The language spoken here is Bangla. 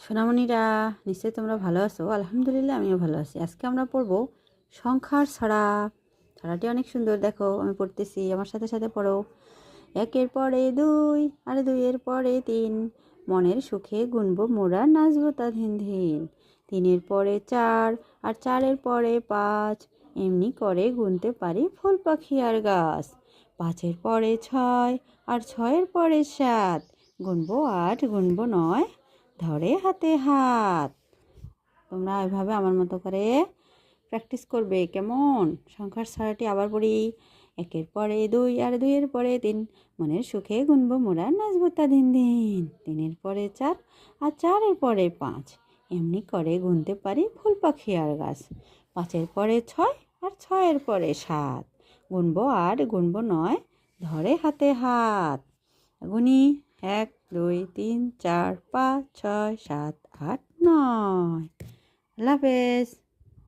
সোনামণিরা, নিশ্চয়ই তোমরা ভালো আছো। আলহামদুলিল্লাহ, আমিও ভালো আছি। আজকে আমরা পড়ব সংখ্যার ছড়া। ছড়াটি অনেক সুন্দর, দেখো আমি পড়তেছি, আমার সাথে সাথে পড়ো। একের পরে দুই, আর দুইয়ের পরে তিন, মনের সুখে গুনবো মোরা, নাচবো তা ধিন ধিন। তিনের পরে চার, আর চারের পরে পাঁচ, এমনি করে গুনতে পারি ফুল পাখি আর গাছ। পাঁচের পরে ছয়, আর ছয়ের পরে সাত, গুনবো আট, গুনবো নয়, ধরে হাতে হাত। তোমরা এভাবে আমার মতো করে প্র্যাকটিস করবে, কেমন? সংখ্যার ছড়াটি আবার পড়ি। একের পরে দুই, আর দুইয়ের পরে তিন, মনের সুখে গুনবো মোরা, নাচবো তা দিন দিন। তিনের পরে চার, আর চারের পরে পাঁচ, এমনি করে গুনতে পারি ফুল পাখি আর গাছ। পাঁচের পরে ছয়, আর ছয়ের পরে সাত, গুনবো আট, গুনবো নয়, ধরে হাতে হাত। গুনি, এক দুই তিন চার পাঁচ ছয় সাত আট নয়। আল্লাহ হাফেজ।